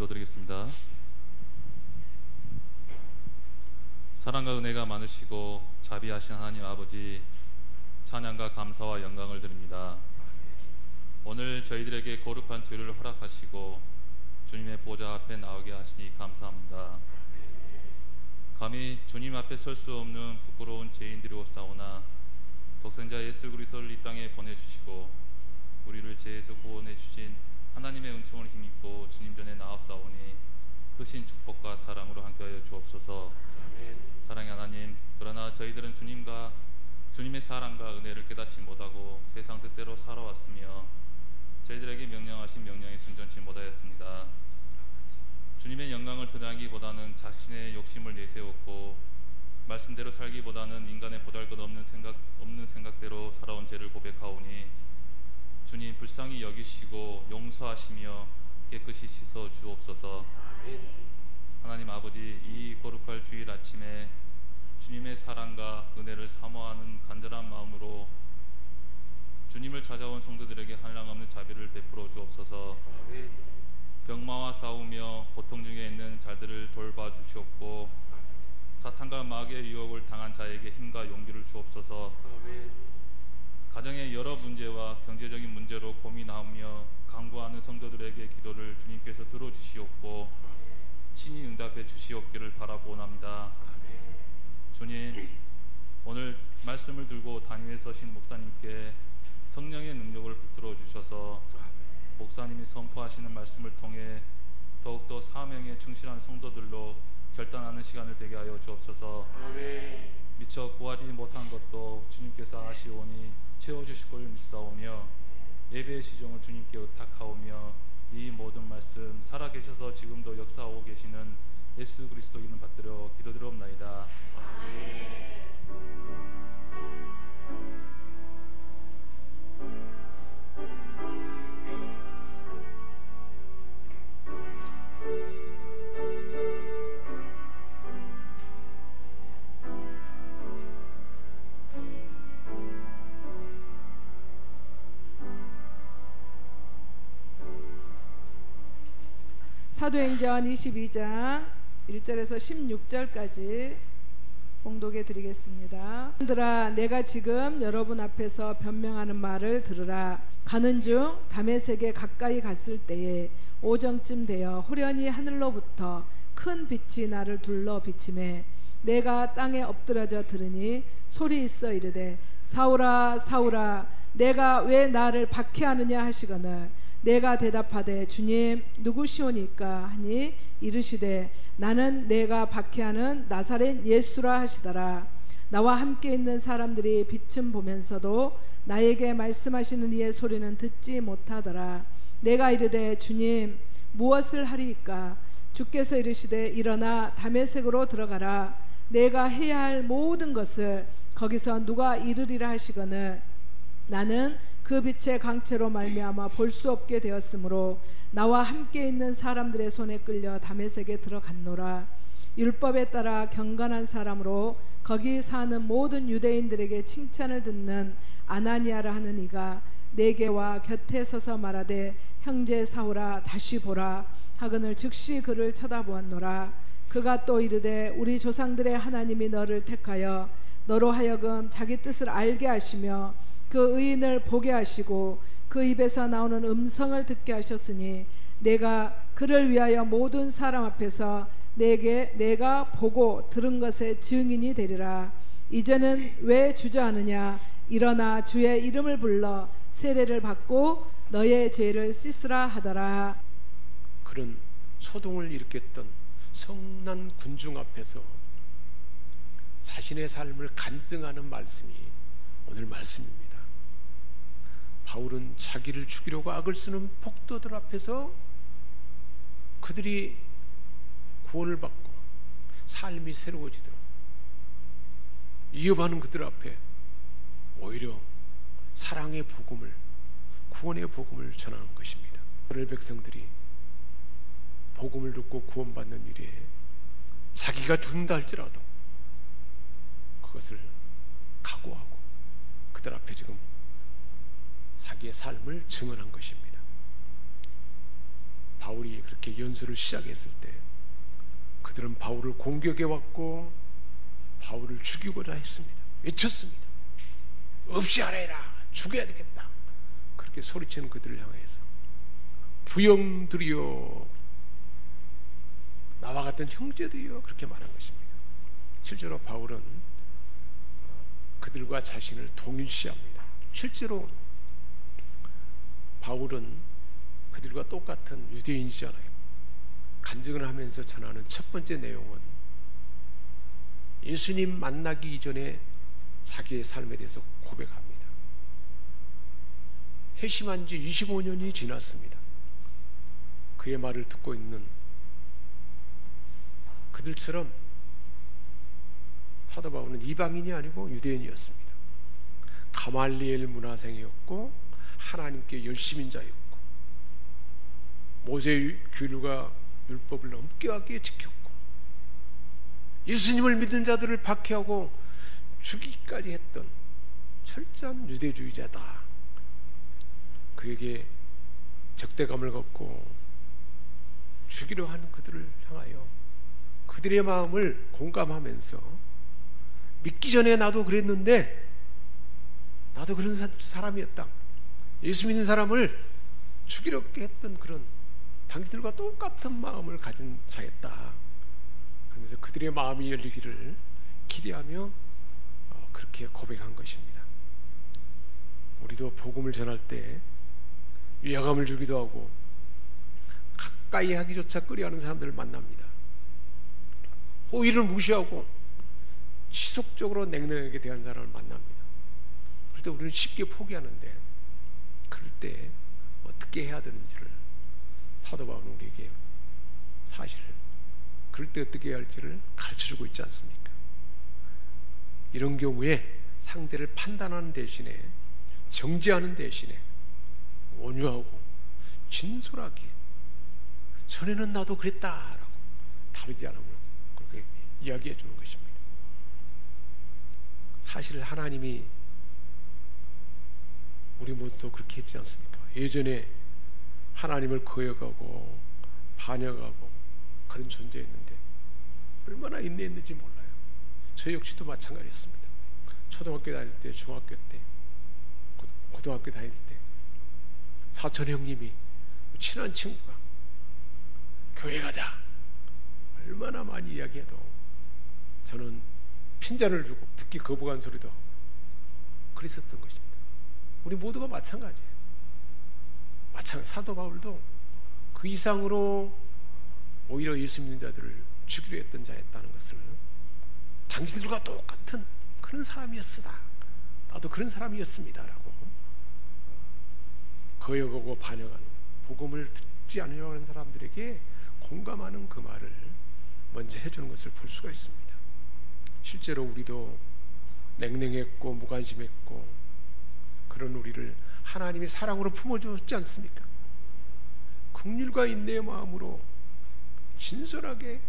기도드리겠습니다. 사랑과 은혜가 많으시고 자비하신 하나님 아버지, 찬양과 감사와 영광을 드립니다. 오늘 저희들에게 거룩한 주일을 허락하시고 주님의 보좌 앞에 나오게 하시니 감사합니다. 감히 주님 앞에 설 수 없는 부끄러운 죄인들이오사오나 독생자 예수 그리스도를 이 땅에 보내주시고 우리를 죄에서 구원해 주신 하나님의 은총을 힘입고 주님 전에 나왔사오니 크신 축복과 사랑으로 함께하여 주옵소서. 사랑의 하나님, 그러나 저희들은 주님의 사랑과 은혜를 깨닫지 못하고 세상 뜻대로 살아왔으며 저희들에게 명령하신 명령에 순종치 못하였습니다. 주님의 영광을 드러나기보다는 자신의 욕심을 내세웠고 말씀대로 살기보다는 인간의 보잘것없는 생각대로 살아온 죄를 고백하오니 주님 불쌍히 여기시고 용서하시며 깨끗이 씻어 주옵소서. 하나님 아버지, 이 거룩할 주일 아침에 주님의 사랑과 은혜를 사모하는 간절한 마음으로 주님을 찾아온 성도들에게 한량없는 자비를 베풀어 주옵소서. 병마와 싸우며 고통 중에 있는 자들을 돌봐주시옵고 사탄과 마귀의 유혹을 당한 자에게 힘과 용기를 주옵소서. 가정의 여러 문제와 경제적인 문제로 고민하며 간구하는 성도들에게 기도를 주님께서 들어주시옵고 친히 응답해 주시옵기를 바라고원합니다. 주님, 오늘 말씀을 들고 단위에 서신 목사님께 성령의 능력을 붙들어 주셔서 목사님이 선포하시는 말씀을 통해 더욱더 사명에 충실한 성도들로 결단하는 시간을 되게 하여 주옵소서. 미처 구하지 못한 것도 주님께서 아시오니 채워주실 걸 믿사오며 예배의 시종을 주님께 의탁하오며 이 모든 말씀 살아계셔서 지금도 역사하고 계시는 예수 그리스도 이름 받들어 기도드리옵나이다. 아멘. 사도행전 22장 1절에서 16절까지 봉독해 드리겠습니다. 들아, 내가 지금 여러분 앞에서 변명하는 말을 들으라. 가는 중 다메섹에 가까이 갔을 때에 오정쯤 되어 호련히 하늘로부터 큰 빛이 나를 둘러 비치매 내가 땅에 엎드러져 들으니 소리 있어 이르되 사울아 사울아 내가 왜 나를 박해하느냐 하시거늘 내가 대답하되 주님 누구시오니까 하니 이르시되 나는 내가 박해하는 나사렛 예수라 하시더라. 나와 함께 있는 사람들이 빛은 보면서도 나에게 말씀하시는 이의 소리는 듣지 못하더라. 내가 이르되 주님 무엇을 하리이까? 주께서 이르시되 일어나 다메섹으로 들어가라. 내가 해야 할 모든 것을 거기서 누가 이르리라 하시거늘 나는 그 빛의 강체로 말미암아 볼 수 없게 되었으므로 나와 함께 있는 사람들의 손에 끌려 다메섹에 들어갔노라. 율법에 따라 경건한 사람으로 거기 사는 모든 유대인들에게 칭찬을 듣는 아나니아라 하는 이가 내게와 곁에 서서 말하되 형제 사울아 다시 보라 하거늘 즉시 그를 쳐다보았노라. 그가 또 이르되 우리 조상들의 하나님이 너를 택하여 너로 하여금 자기 뜻을 알게 하시며 그 의인을 보게 하시고 그 입에서 나오는 음성을 듣게 하셨으니 내가 그를 위하여 모든 사람 앞에서 내가 보고 들은 것의 증인이 되리라. 이제는 왜 주저하느냐? 일어나 주의 이름을 불러 세례를 받고 너의 죄를 씻으라 하더라. 그런 소동을 일으켰던 성난 군중 앞에서 자신의 삶을 간증하는 말씀이 오늘 말씀입니다. 바울은 자기를 죽이려고 악을 쓰는 폭도들 앞에서 그들이 구원을 받고 삶이 새로워지도록 위협하는 그들 앞에 오히려 사랑의 복음을, 구원의 복음을 전하는 것입니다. 이스라엘 백성들이 복음을 듣고 구원받는 일에 자기가 죽는다 할지라도 그것을 각오하고 그들 앞에 지금 자기의 삶을 증언한 것입니다. 바울이 그렇게 연설을 시작했을 때 그들은 바울을 공격해 왔고 바울을 죽이고자 했습니다. 외쳤습니다. 없이 하래라. 죽여야 되겠다. 그렇게 소리치는 그들을 향해서 부형들이여, 나와 같은 형제들이여, 그렇게 말한 것입니다. 실제로 바울은 그들과 자신을 동일시합니다. 실제로 바울은 그들과 똑같은 유대인이잖아요. 간증을 하면서 전하는 첫 번째 내용은 예수님 만나기 이전에 자기의 삶에 대해서 고백합니다. 회심한 지 25년이 지났습니다. 그의 말을 듣고 있는 그들처럼 사도 바울은 이방인이 아니고 유대인이었습니다. 가말리엘 문화생이었고 하나님께 열심인 자였고 모세의 규율과 율법을 엄격하게 지켰고 예수님을 믿는 자들을 박해하고 죽이기까지 했던 철저한 유대주의자다. 그에게 적대감을 갖고 죽이려 하는 그들을 향하여 그들의 마음을 공감하면서 믿기 전에 나도 그랬는데 나도 그런 사람이었다. 예수 믿는 사람을 죽이려 했던 그런 당신들과 똑같은 마음을 가진 자였다. 그러면서 그들의 마음이 열리기를 기대하며 그렇게 고백한 것입니다. 우리도 복음을 전할 때 위화감을 주기도 하고 가까이 하기조차 꺼려하는 사람들을 만납니다. 호의를 무시하고 지속적으로 냉랭하게 대하는 사람을 만납니다. 그럴 때 우리는 쉽게 포기하는데 그럴 때 어떻게 해야 되는지를 사도 바울은 우리에게 사실을 그럴 때 어떻게 해야 할지를 가르쳐주고 있지 않습니까? 이런 경우에 상대를 판단하는 대신에 정죄하는 대신에 온유하고 진솔하게 전에는 나도 그랬다라고 다르지 않음을 그렇게 이야기해 주는 것입니다. 사실 하나님이 우리 모두도 그렇게 했지 않습니까? 예전에 하나님을 거역하고 반역하고 그런 존재였는데 얼마나 인내했는지 몰라요. 저 역시도 마찬가지였습니다. 초등학교 다닐 때, 중학교 때, 고등학교 다닐 때 사촌 형님이 친한 친구가 교회 가자 얼마나 많이 이야기해도 저는 핀잔을 주고 듣기 거부한 소리도 하고 그랬었던 것입니다. 우리 모두가 마찬가지예요. 사도 바울도 그 이상으로 오히려 예수 믿는 자들을 죽이려 했던 자였다는 것을 당신들과 똑같은 그런 사람이었으다. 나도 그런 사람이었습니다라고 거역하고 반역하는 복음을 듣지 않으려고 하는 사람들에게 공감하는 그 말을 먼저 해주는 것을 볼 수가 있습니다. 실제로 우리도 냉랭했고 무관심했고 그런 우리를 하나님이 사랑으로 품어주었지 않습니까? 긍휼과 인내의 마음으로 진솔하게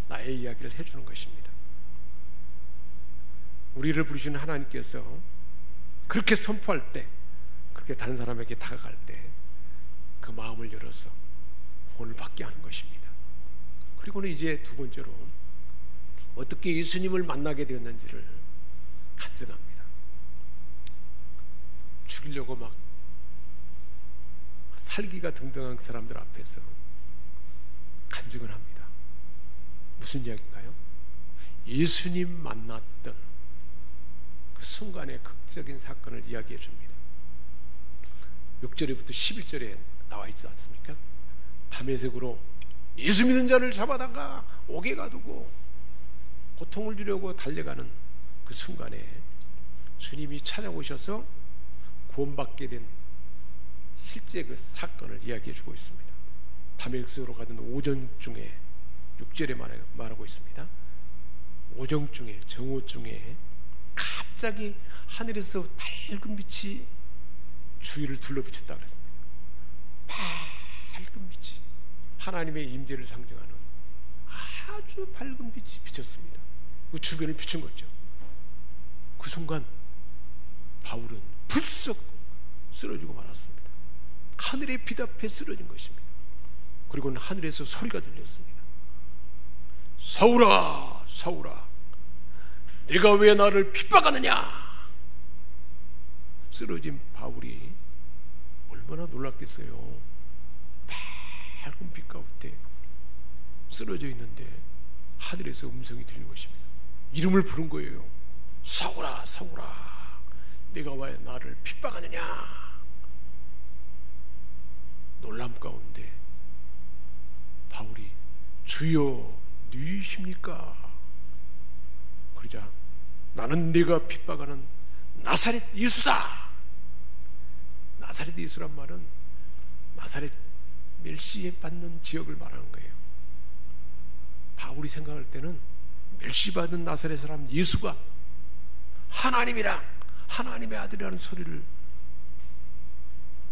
나의 이야기를 해주는 것입니다. 우리를 부르시는 하나님께서 그렇게 선포할 때, 그렇게 다른 사람에게 다가갈 때 그 마음을 열어서 구원을 받게 하는 것입니다. 그리고는 이제 두 번째로 어떻게 예수님을 만나게 되었는지를 간증합니다. 죽이려고 막 살기가 등등한 그 사람들 앞에서 간증을 합니다. 무슨 이야기인가요? 예수님 만났던 그 순간의 극적인 사건을 이야기해 줍니다. 6절부터 11절에 나와 있지 않습니까? 담에색으로 예수 믿는 자를 잡아다가 옥에 가두고 고통을 주려고 달려가는 그 순간에 주님이 찾아오셔서 구원받게 된 실제 그 사건을 이야기해 주고 있습니다. 다메섹으로 가던 오전 중에 6절에 말하고 있습니다. 오정 중에, 정오 중에 갑자기 하늘에서 밝은 빛이 주위를 둘러비쳤다 그랬습니다. 밝은 빛이 하나님의 임재를 상징하는 아주 밝은 빛이 비쳤습니다. 그 주변을 비춘 거죠. 그 순간 바울은 불썩 쓰러지고 말았습니다. 하늘의 빛 앞에 쓰러진 것입니다. 그리고는 하늘에서 소리가 들렸습니다. 사울아, 사울아, 네가 왜 나를 핍박하느냐? 쓰러진 바울이 얼마나 놀랐겠어요. 밝은 빛 가운데 쓰러져 있는데 하늘에서 음성이 들린 것입니다. 이름을 부른 거예요. 사울아, 사울아, 네가 왜 나를 핍박하느냐? 놀람 가운데 바울이 주여 누이십니까? 그러자 나는 네가 핍박하는 나사렛 예수다. 나사렛 예수란 말은 나사렛 멸시받는 지역을 말하는 거예요. 바울이 생각할 때는 멸시받은 나사렛 사람 예수가 하나님이랑 하나님의 아들이라는 소리를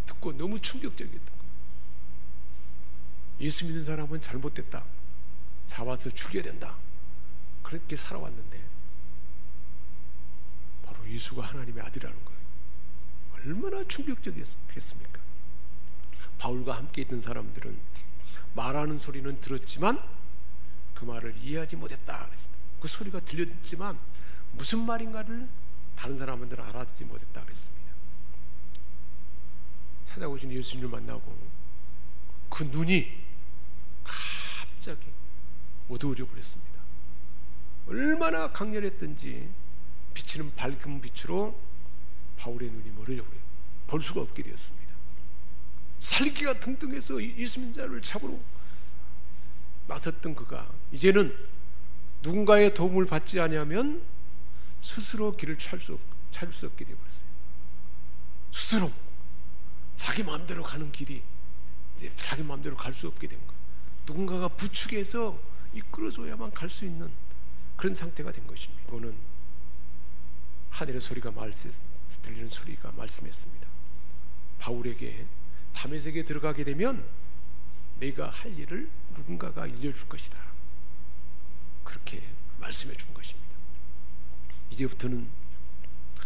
듣고 너무 충격적이었던 거예요. 예수 믿는 사람은 잘못됐다, 잡아서 죽여야 된다, 그렇게 살아왔는데 바로 예수가 하나님의 아들이라는 거예요. 얼마나 충격적이었겠습니까? 바울과 함께 있던 사람들은 말하는 소리는 들었지만 그 말을 이해하지 못했다 그랬습니다. 그 소리가 들렸지만 무슨 말인가를 다른 사람들은 알아듣지 못했다 그랬습니다. 찾아오신 예수님을 만나고 그 눈이 갑자기 어두워져 버렸습니다. 얼마나 강렬했던지 비치는 밝은 빛으로 바울의 눈이 멀어져 버려요. 볼 수가 없게 되었습니다. 살기가 등등해서 예수 믿는 자를 잡으러 나섰던 그가 이제는 누군가의 도움을 받지 않으면 스스로 길을 찾을 수 없게 되어버렸어요. 스스로 자기 마음대로 가는 길이 이제 자기 마음대로 갈 수 없게 된 거예요. 누군가가 부축해서 이끌어줘야만 갈 수 있는 그런 상태가 된 것입니다. 이거는 하늘의 소리가 들리는 소리가 말씀했습니다. 바울에게 다메섹에 들어가게 되면 내가 할 일을 누군가가 일려줄 것이다, 그렇게 말씀해 준 것입니다. 이제부터는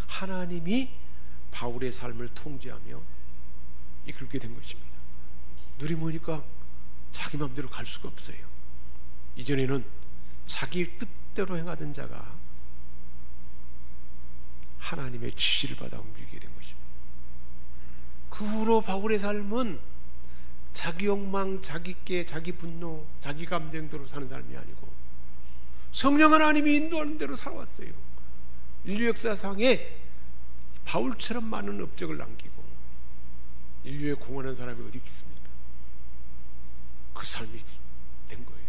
하나님이 바울의 삶을 통제하며 이끌게 된 것입니다. 눈이 보니까 자기 마음대로 갈 수가 없어요. 이전에는 자기 뜻대로 행하던 자가 하나님의 지시를 받아 움직이게 된 것입니다. 그 후로 바울의 삶은 자기 욕망, 자기 깨, 자기 분노, 자기 감정대로 사는 삶이 아니고 성령 하나님이 인도하는 대로 살아왔어요. 인류 역사상에 바울처럼 많은 업적을 남기고 인류에 공헌한 사람이 어디 있겠습니까? 그 삶이 된 거예요.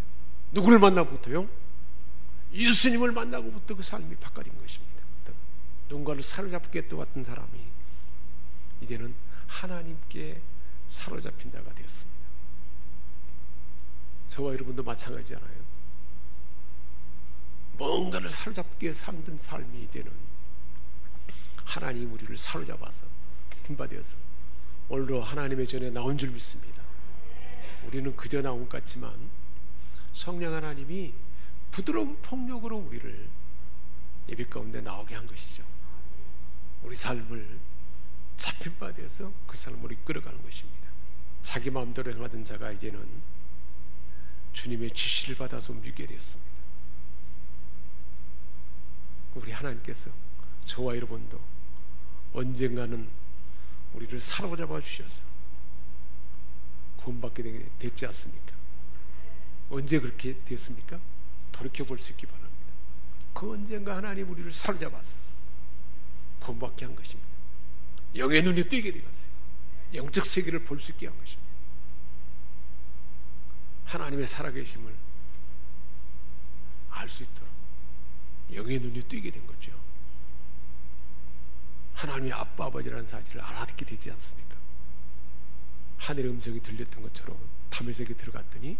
누구를 만나부터요? 예수님을 만나고부터 그 삶이 바꿔진 것입니다. 누군가를 사로잡게 떠왔던 사람이 이제는 하나님께 사로잡힌 자가 되었습니다. 저와 여러분도 마찬가지잖아요. 뭔가를 사로잡기 위해 살던 삶이 이제는 하나님 우리를 사로잡아서 힘받아서 오늘도 하나님의 전에 나온 줄 믿습니다. 우리는 그저 나온 것 같지만 성령 하나님이 부드러운 폭력으로 우리를 예배 가운데 나오게 한 것이죠. 우리 삶을 잡힌 바 되어서 그 삶으로 이끌어가는 것입니다. 자기 마음대로 행하던 자가 이제는 주님의 지시를 받아서 움직이게 되었습니다. 우리 하나님께서 저와 여러분도 언젠가는 우리를 사로잡아 주셔서 구원받게 됐지 않습니까? 언제 그렇게 됐습니까? 돌이켜볼 수 있기 바랍니다. 그 언젠가 하나님 우리를 사로잡아서 구원받게 한 것입니다. 영의 눈이 뜨게 되었어요. 영적 세계를 볼 수 있게 한 것입니다. 하나님의 살아계심을 알 수 있도록 영의 눈이 뜨게 된 거죠. 하나님의 아빠 아버지라는 사실을 알아듣게 되지 않습니까? 하늘의 음성이 들렸던 것처럼 다메섹에 들어갔더니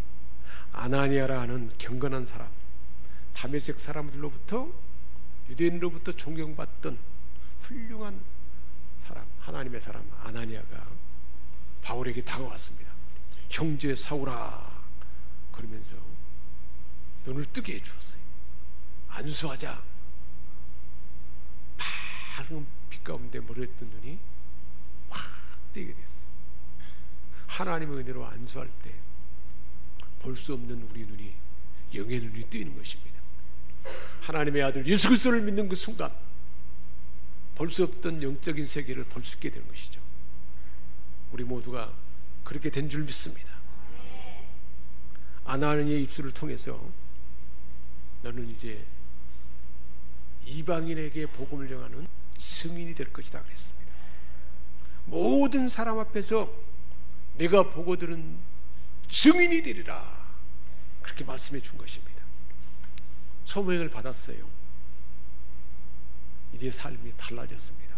아나니아라 하는 경건한 사람, 다메섹 사람들로부터 유대인으로부터 존경받던 훌륭한 사람, 하나님의 사람 아나니아가 바울에게 다가왔습니다. 형제 사울아, 그러면서 눈을 뜨게 해주었어요. 안수하자. 밝은 빛 가운데 멀어졌던 눈이 확 뜨게 됐어요. 하나님의 은혜로 안수할 때 볼 수 없는 우리 눈이 영의 눈이 뜨이는 것입니다. 하나님의 아들 예수 그리스도를 믿는 그 순간 볼 수 없던 영적인 세계를 볼 수 있게 되는 것이죠. 우리 모두가 그렇게 된 줄 믿습니다. 아나니의 입술을 통해서 너는 이제 이방인에게 복음을 전하는 증인이 될 것이다 그랬습니다. 모든 사람 앞에서 내가 보고 들은 증인이 되리라 그렇게 말씀해 준 것입니다. 소명을 받았어요. 이제 삶이 달라졌습니다.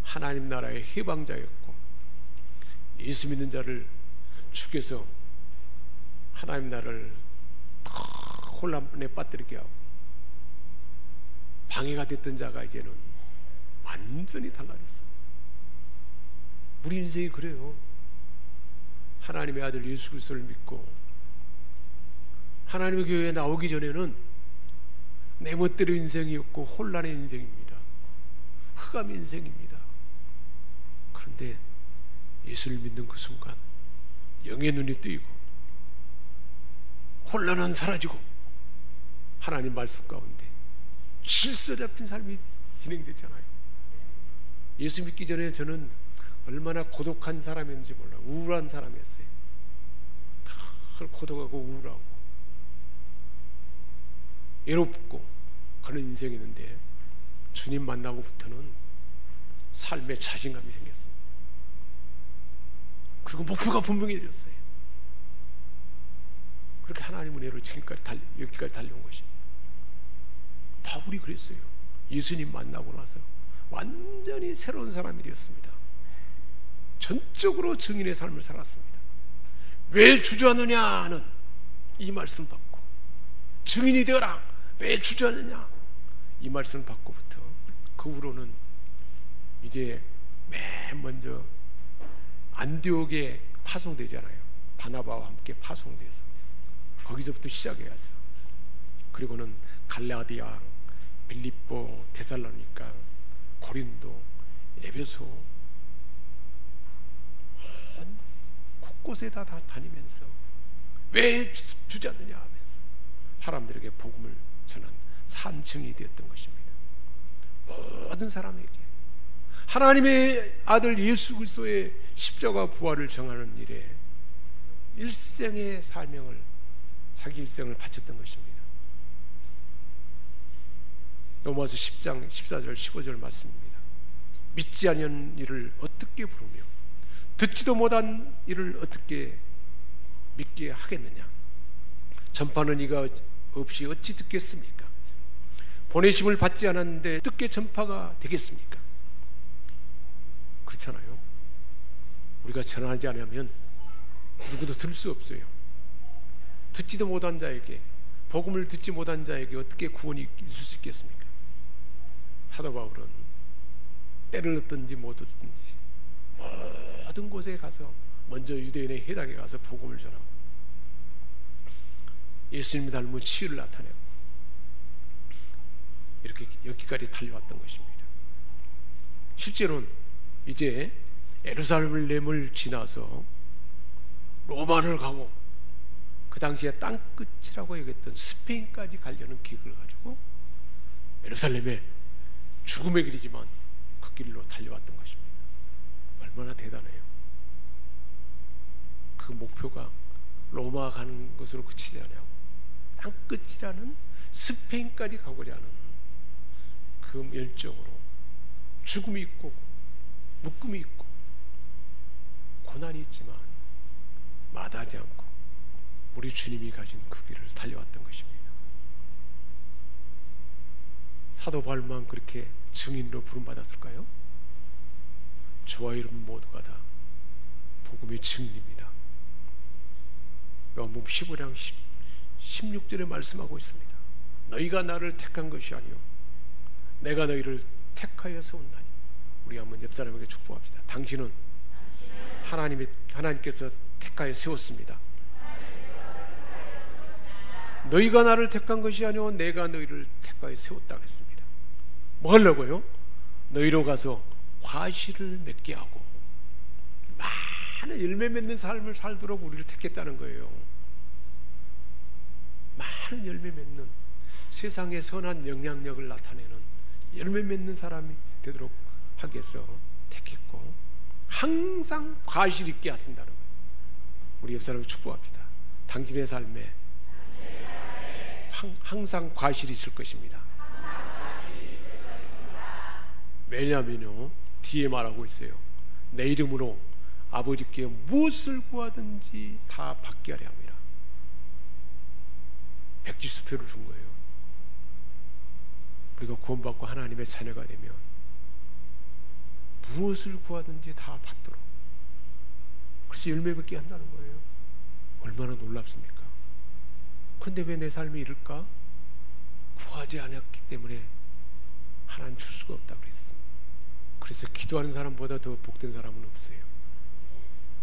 하나님 나라의 해방자였고 예수 믿는 자를 죽여서 하나님 나라를 혼란에 빠뜨리게 하고 방해가 됐던 자가 이제는 완전히 달라졌어요. 우리 인생이 그래요. 하나님의 아들 예수 그리스도를 믿고 하나님의 교회에 나오기 전에는 내 멋대로 인생이었고 혼란의 인생입니다. 흑암의 인생입니다. 그런데 예수를 믿는 그 순간 영의 눈이 뜨이고 혼란은 사라지고 하나님 말씀 가운데 질서 잡힌 삶이 진행됐잖아요. 예수 믿기 전에 저는 얼마나 고독한 사람이었는지 몰라요. 우울한 사람이었어요. 늘 고독하고 우울하고 외롭고 그런 인생이었는데 주님 만나고부터는 삶에 자신감이 생겼습니다. 그리고 목표가 분명해졌어요. 그렇게 하나님 은혜로 지금까지 여기까지 달려온 것입니다. 바울이 그랬어요. 예수님 만나고 나서 완전히 새로운 사람이 되었습니다. 전적으로 증인의 삶을 살았습니다. 왜 주저하느냐는 이 말씀을 받고 증인이 되어라 왜 주저하느냐 이 말씀을 받고부터 그 후로는 이제 맨 먼저 안디옥에 파송되잖아요. 바나바와 함께 파송돼서 거기서부터 시작해야죠. 그리고는 갈라디아, 빌립보, 데살로니가, 고린도, 에베소 곳곳에 다 다니면서 왜 주저하느냐 하면서 사람들에게 복음을 전한 산증이 되었던 것입니다. 모든 사람에게 하나님의 아들 예수 그리스도의 십자가 부활을 정하는 일에 일생의 사명을 자기 일생을 바쳤던 것입니다. 로마서 10장 14절 15절 말씀입니다. 믿지 아니한 일을 어떻게 부르며 듣지도 못한 일을 어떻게 믿게 하겠느냐. 전파는 이가 없이 어찌 듣겠습니까? 보내심을 받지 않았는데 어떻게 전파가 되겠습니까? 그렇잖아요. 우리가 전하지 않으면 누구도 들을 수 없어요. 듣지도 못한 자에게, 복음을 듣지 못한 자에게 어떻게 구원이 있을 수 있겠습니까? 사도 바울은 때를 얻든지 못 얻든지 모든 곳에 가서 먼저 유대인의 회당에 가서 복음을 전하고 예수님이 닮은 치유를 나타내고 이렇게 여기까지 달려왔던 것입니다. 실제로는 이제 예루살렘을 지나서 로마를 가고 그 당시에 땅끝이라고 여겼던 스페인까지 가려는 기획을 가지고 예루살렘에 죽음의 길이지만 그 길로 달려왔던 것입니다. 얼마나 대단해요. 그 목표가 로마 가는 것으로 그치지 않냐고 땅끝이라는 스페인까지 가고자 하는 그 열정으로 죽음이 있고 묶음이 있고 고난이 있지만 마다하지 않고 우리 주님이 가진 그 길을 달려왔던 것입니다. 사도 바울만 그렇게 증인으로 부름받았을까요? 저와 여러분 모두가 다 복음의 증인입니다. 요한복음 15장 16절에 말씀하고 있습니다. 너희가 나를 택한 것이 아니요 내가 너희를 택하여 세웠나니. 우리 한번 옆 사람에게 축복합시다. 당신은 하나님께서 택하여 세웠습니다. 너희가 나를 택한 것이 아니오 내가 너희를 택하여 세웠다 그랬습니다. 뭐 하려고요? 너희로 가서 과실을 맺게 하고 많은 열매 맺는 삶을 살도록 우리를 택했다는 거예요. 많은 열매 맺는, 세상에 선한 영향력을 나타내는 열매 맺는 사람이 되도록 하기 위해서 택했고, 항상 과실 있게 하신다는 거예요. 우리 옆 사람을 축복합시다. 당신의 삶에 항상 과실이 있을 것입니다. 왜냐하면요, 뒤에 말하고 있어요. 내 이름으로 아버지께 무엇을 구하든지 다 받게 하려 합니다. 백지수표를 준 거예요. 우리가 구원받고 하나님의 자녀가 되면 무엇을 구하든지 다 받도록, 그래서 열매 맺게 한다는 거예요. 얼마나 놀랍습니까? 근데 왜 내 삶이 이럴까? 구하지 않았기 때문에 하나님 줄 수가 없다고 그랬습니다. 그래서 기도하는 사람보다 더 복된 사람은 없어요.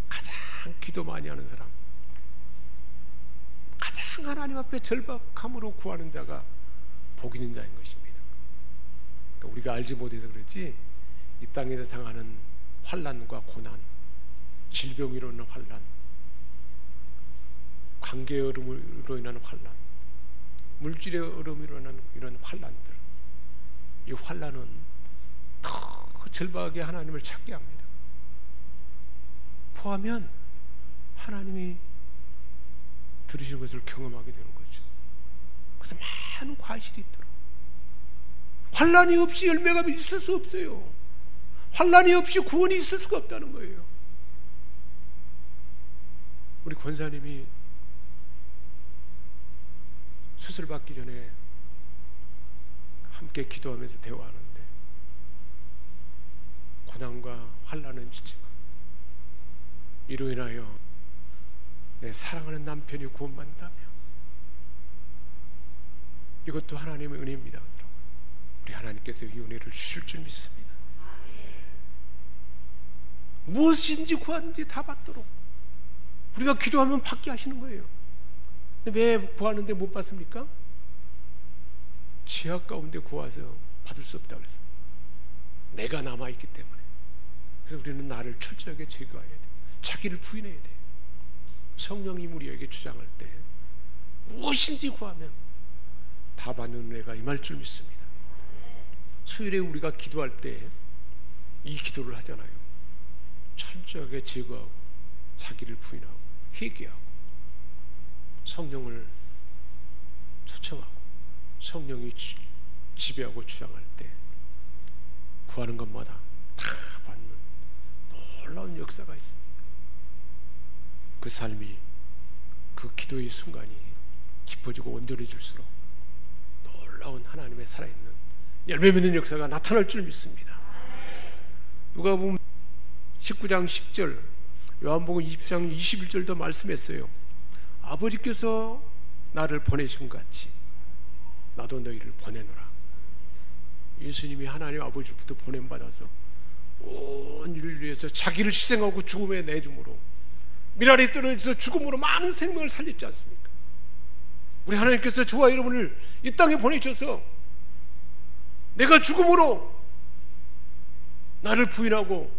가장 기도 많이 하는 사람, 가장 하나님 앞에 절박함으로 구하는 자가 복 있는 자인 것입니다. 그러니까 우리가 알지 못해서 그렇지, 이 땅에서 당하는 환난과 고난, 질병으로 인한 환난, 관계의 어려움으로 인한 환난, 물질의 어려움으로 인한 이런 환난들, 이 환난은 더 절박하게 하나님을 찾게 합니다. 구하면 하나님이 들으시는 것을 경험하게 되는 거죠. 그래서 많은 과실이 있도록, 환난이 없이 열매가 있을 수 없어요. 환난이 없이 구원이 있을 수가 없다는 거예요. 우리 권사님이 수술 받기 전에 함께 기도하면서 대화하는데, 고난과 환난은 있지만 이로 인하여 내 사랑하는 남편이 구원받는다며, 이것도 하나님의 은혜입니다. 우리 하나님께서 이 은혜를 주실 줄 믿습니다. 무엇인지 구하는지 다 받도록 우리가 기도하면 받게 하시는 거예요. 왜 구하는데 못 받습니까? 죄악 가운데 구하서 받을 수 없다고 그랬어요. 내가 남아있기 때문에. 그래서 우리는 나를 철저하게 제거해야 돼. 자기를 부인해야 돼. 성령이 우리에게 주장할 때 무엇인지 구하면 다 받는 은혜가 임할 줄 믿습니다. 수요일에 우리가 기도할 때 이 기도를 하잖아요. 철저하게 제거하고 자기를 부인하고 회개하고 성령을 초청하고 성령이 지배하고 주장할 때 구하는 것마다 다 받는 놀라운 역사가 있습니다. 그 삶이, 그 기도의 순간이 깊어지고 온전해질수록 놀라운 하나님의 살아있는 열매 맺는 역사가 나타날 줄 믿습니다. 누가복음 19장 10절, 요한복음 20장 21절도 말씀했어요. 아버지께서 나를 보내신 것 같이 나도 너희를 보내노라. 예수님이 하나님 아버지부터 보냄받아서 온 인류를 위해서 자기를 희생하고 죽음에 내줌으로, 미랄이 떨어져서 죽음으로 많은 생명을 살렸지 않습니까? 우리 하나님께서 저와 여러분을 이 땅에 보내셔서 내가 죽음으로 나를 부인하고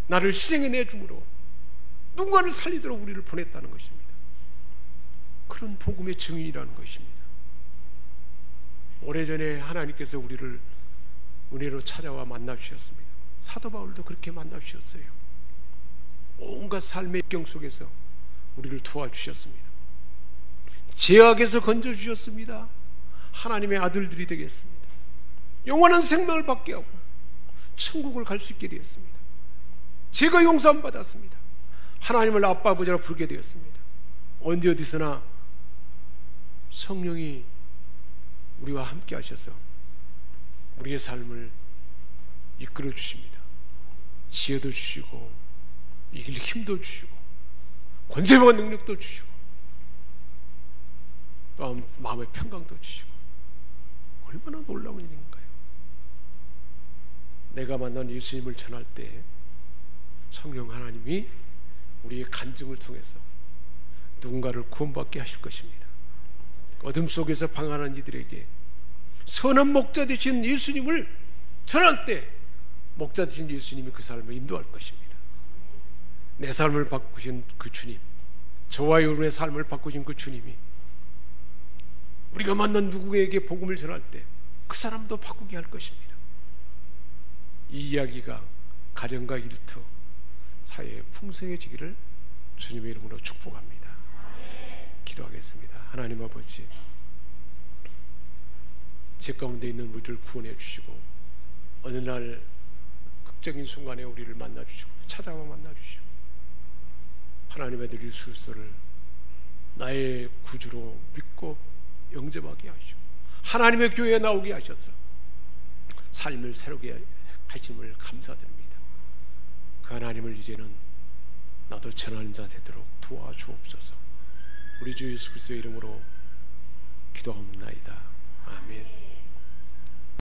나를 희생해 내줌으로 누군가를 살리도록 우리를 보냈다는 것입니다. 그런 복음의 증인이라는 것입니다. 오래전에 하나님께서 우리를 은혜로 찾아와 만나 주셨습니다. 사도 바울도 그렇게 만나 주셨어요. 온갖 삶의 역경 속에서 우리를 도와주셨습니다. 죄악에서 건져주셨습니다. 하나님의 아들들이 되겠습니다. 영원한 생명을 받게 하고 천국을 갈 수 있게 되었습니다. 죄가 용서함 받았습니다. 하나님을 아빠 아버지라 부르게 되었습니다. 언제 어디서나 성령이 우리와 함께 하셔서 우리의 삶을 이끌어 주십니다. 지혜도 주시고 이길 힘도 주시고 권세와 능력도 주시고 또 마음의 평강도 주시고, 얼마나 놀라운 일인가요? 내가 만난 예수님을 전할 때 성령 하나님이 우리의 간증을 통해서 누군가를 구원받게 하실 것입니다. 어둠 속에서 방황하는 이들에게 선한 목자 되신 예수님을 전할 때 목자 되신 예수님이 그 사람을 인도할 것입니다. 내 삶을 바꾸신 그 주님, 저와 여러분의 삶을 바꾸신 그 주님이 우리가 만난 누구에게 복음을 전할 때 그 사람도 바꾸게 할 것입니다. 이 이야기가 가정과 일터, 사회에 풍성해지기를 주님의 이름으로 축복합니다. 기도하겠습니다. 하나님 아버지, 제 가운데 있는 우리를 구원해 주시고 어느 날 극적인 순간에 우리를 만나 주시고 찾아와 만나 주시고 하나님의 아들 예수 그리스도를 나의 구주로 믿고 영접하게 하시고 하나님의 교회에 나오게 하셔서 삶을 새롭게 하심을 감사드립니다. 그 하나님을 이제는 나도 전하는 자 되도록 도와주옵소서. 우리 주 예수 그리스도의 이름으로 기도하옵나이다. 아멘.